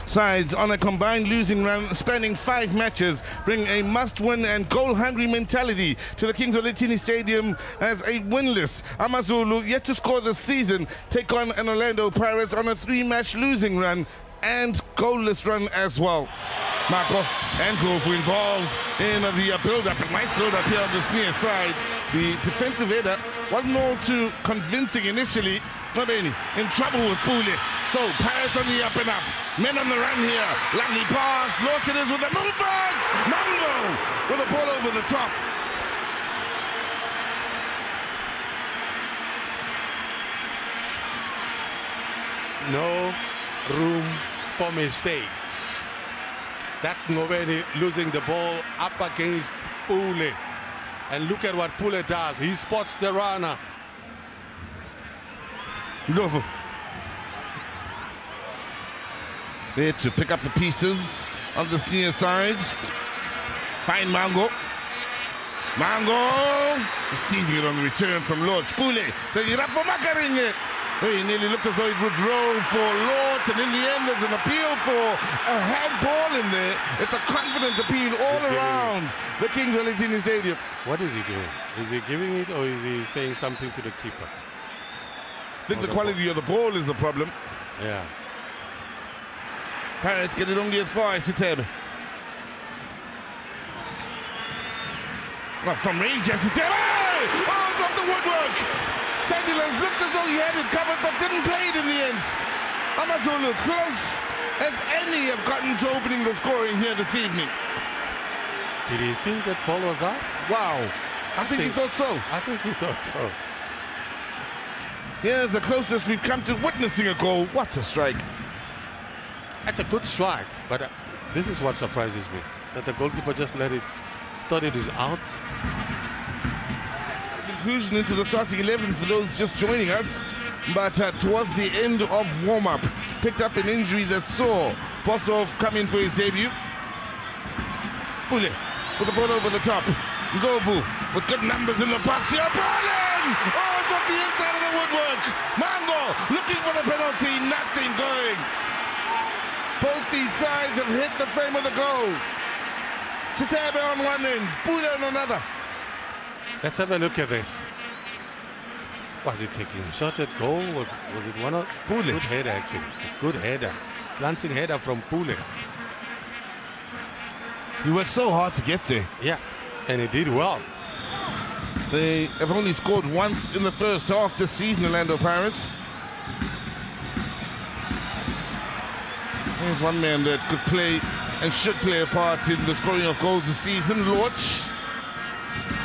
sides on a combined losing run spanning 5 matches bring a must-win and goal-hungry mentality to the Kings of Letini Stadium as a winless Amazulu, yet to score this season, take on an Orlando Pirates on a 3-match losing run and goalless run as well. Marco and Ndlovu involved in the build-up, a nice build-up here on this near side. The defensive header wasn't all too convincing initially. Mabeni in trouble with Pule. So Pirates on the up and up. Men on the run here. Lovely pass. Launch it is with the movement. Mango with the ball over the top. No room for mistakes. That's Ngobeni losing the ball up against Pule. And look at what Pule does. He spots the runner. Ndlovu there to pick up the pieces on this near side. Fine Mango. Mango receiving it on the return from Lodge. Pule taking it up for Makarinye. He nearly looked as though it would roll for Lord, and in the end there's an appeal for a handball in there. It's a confident appeal all around the Kings of Letini Stadium. What is he doing? Is he giving it or is he saying something to the keeper? I think the quality of the ball is the problem. Yeah. Pirates get it only as far as Sitebe. Well, from range, Sitebe! Oh, it's off the woodwork! Sandilands looked as though he had it covered, but didn't play it in the end. Amazulu close as any have gotten to opening the scoring here this evening. Did he think that ball was out? Wow. I think he thought so. I think he thought so. Here's the closest we've come to witnessing a goal. What a strike. That's a good strike, but this is what surprises me. That the goalkeeper just thought it is out. Inclusion into the starting 11 for those just joining us, but towards the end of warm-up, picked up an injury that saw Bosov come in for his debut. Pule with the ball over the top. Ndlovu with good numbers in the box here. Ballin! Oh, it's off the inside of the woodwork. Mango looking for the penalty, nothing going. Both these sides have hit the frame of the goal. Sitebe on one end, Pule on another. Let's have a look at this. Was he taking a shot at goal? Was it one of Pule? Good header, actually. It's a good header. Glancing header from Pule. He worked so hard to get there. Yeah, and he did well. They have only scored once in the first half this season, Orlando Pirates. There's one man that could play and should play a part in the scoring of goals this season, Lorch.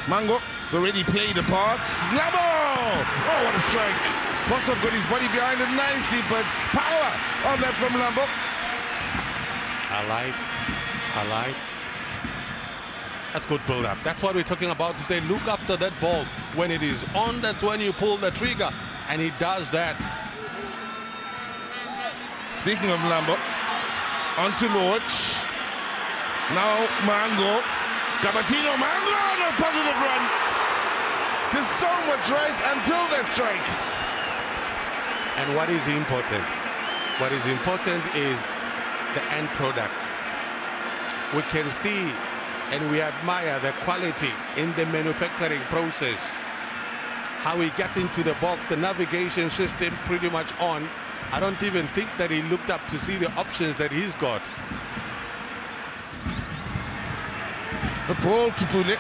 Mango has already played a part. Labo! Oh, what a strike. Bosov got his body behind it nicely, but power on that from Lambo. I like. That's good build-up. That's what we're talking about, to say look after that ball. When it is on, that's when you pull the trigger. And he does that. Speaking of Lambo, on to Lorch. Now Mango. Gabatino, Mango, no positive run. There's so much right until that strike. And what is important? What is important is the end product. We can see and we admire the quality in the manufacturing process. How he gets into the box, the navigation system pretty much on. I don't even think that he looked up to see the options that he's got. The ball to Pule.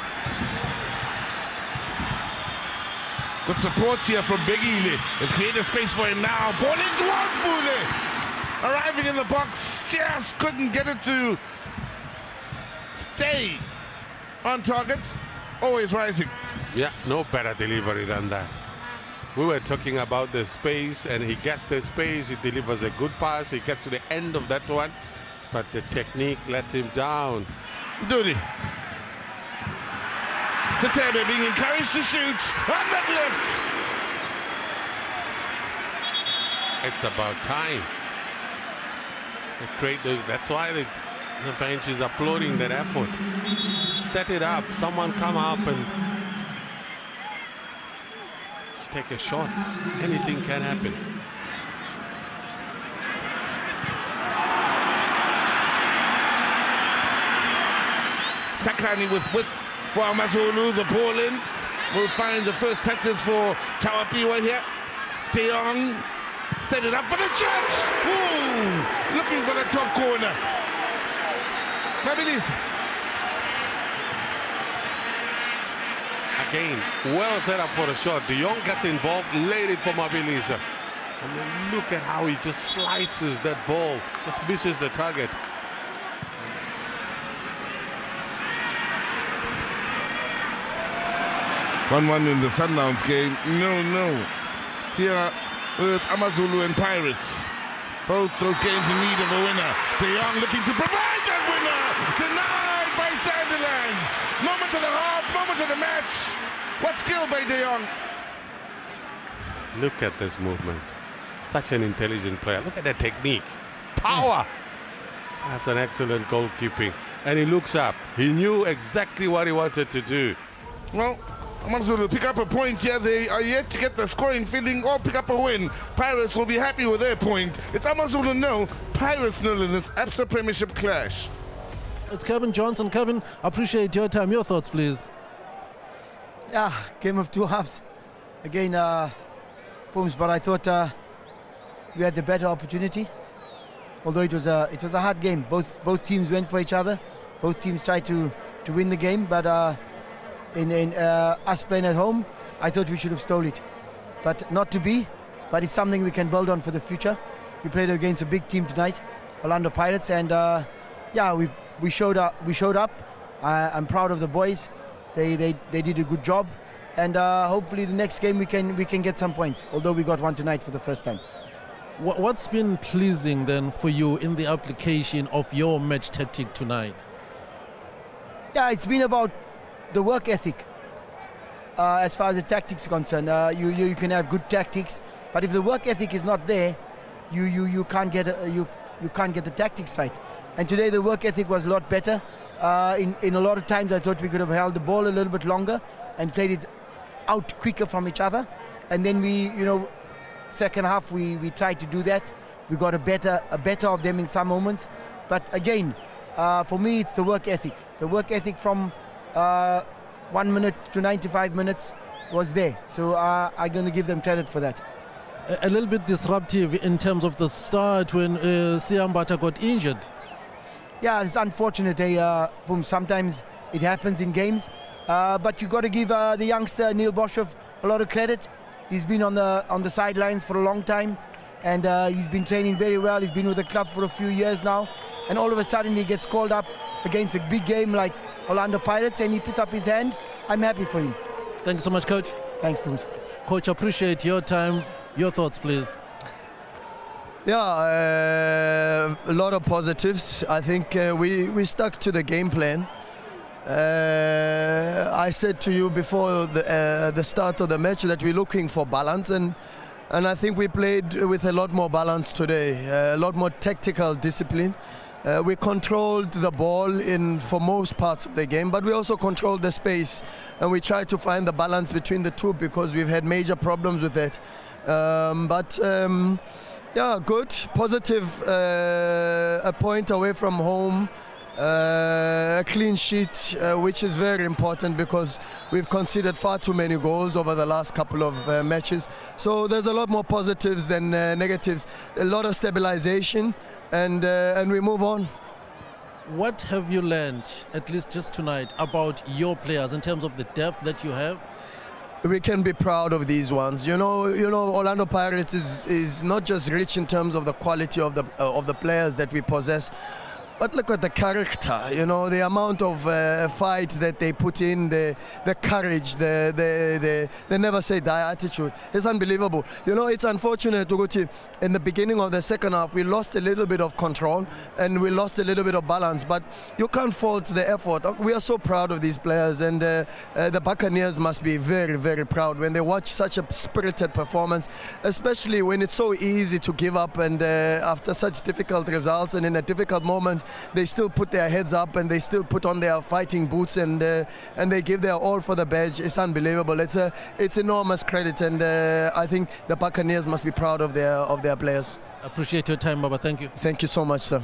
Good support here from Begile. They've created space for him now. Ball in towards Pule. Arriving in the box, just couldn't get it to stay on target. Always rising. Yeah, no better delivery than that. We were talking about the space, and he gets the space, he delivers a good pass, he gets to the end of that one, but the technique let him down. Dudi. Sitebe being encouraged to shoot on that left. It's about time. They create those. That's why the bench is applauding that effort. Set it up. Someone come up and just take a shot. Anything can happen. Sakani with width for Amazulu. The ball in. We'll find the first touches for Chawapiwa here. De Jong set it up for the shot. Ooh, looking for the top corner. Mabilis. Again, well set up for the shot. De Jong gets involved, laid it for Mabilis. And then look at how he just slices that ball, just misses the target. One in the Sundowns game. No. Here with Amazulu and Pirates. Both those games in need of a winner. De Jong looking to provide that winner. Denied by Sunderlands. Moment of the half, moment of the match. What skill by De Jong. Look at this movement. Such an intelligent player. Look at that technique. Power. That's an excellent goalkeeping. And he looks up. He knew exactly what he wanted to do. Well, Amazulu pick up a point here. They are yet to get the scoring feeling or pick up a win. Pirates will be happy with their point. It's Amazulu no, Pirates nil in this Absa premiership clash. It's Kevin Johnson. Kevin, appreciate your time. Your thoughts, please. Yeah, game of two halves. Again, Pooms, but I thought we had the better opportunity. Although it was a hard game. Both teams went for each other. Both teams tried to win the game, but in us playing at home, I thought we should have stole it. But not to be, but it's something we can build on for the future. We played against a big team tonight, Orlando Pirates, and yeah, we showed up. I'm proud of the boys. They did a good job, and hopefully the next game we can get some points, although we got one tonight for the first time. What's been pleasing then for you in the application of your match tactic tonight? Yeah, it's been about the work ethic. As far as the tactics are concerned, you can have good tactics, but if the work ethic is not there, you can't get the tactics right. And today the work ethic was a lot better. In a lot of times I thought we could have held the ball a little bit longer and played it out quicker from each other. And then second half we tried to do that. We got a better of them in some moments. But again, for me it's the work ethic. The work ethic from 1 minute to 95 minutes was there. So I'm going to give them credit for that. A little bit disruptive in terms of the start when Siambata got injured. Yeah, it's unfortunate. Sometimes it happens in games. But you got to give the youngster Neil Boshoff a lot of credit. He's been on the sidelines for a long time, and he's been training very well. He's been with the club for a few years now, and all of a sudden he gets called up against a big game like Orlando Pirates, and he puts up his hand. I'm happy for him. Thank you so much, Coach. Thanks, Pooms. Coach, appreciate your time. Your thoughts, please. Yeah, a lot of positives. I think we stuck to the game plan. I said to you before the start of the match that we're looking for balance, and I think we played with a lot more balance today, a lot more tactical discipline. We controlled the ball for most parts of the game, but we also controlled the space, and we tried to find the balance between the two because we've had major problems with that. Yeah, good, positive, a point away from home. A clean sheet, which is very important because we've conceded far too many goals over the last couple of matches. So there's a lot more positives than negatives. A lot of stabilization, and we move on. What have you learned, at least just tonight, about your players in terms of the depth that you have? We can be proud of these ones. You know, Orlando Pirates is not just rich in terms of the quality of the players that we possess, but look at the character, the amount of fight that they put in, the courage, the never say die attitude. It's unbelievable. It's unfortunate, Uguti, in the beginning of the second half, we lost a little bit of control and we lost a little bit of balance, but you can't fault the effort. We are so proud of these players, and the Buccaneers must be very, very proud when they watch such a spirited performance, especially when it's so easy to give up, and after such difficult results and in a difficult moment, they still put their heads up and they still put on their fighting boots, and they give their all for the badge. It's unbelievable. It's enormous credit, and I think the Buccaneers must be proud of their players. Appreciate your time, Baba. Thank you. Thank you so much, sir.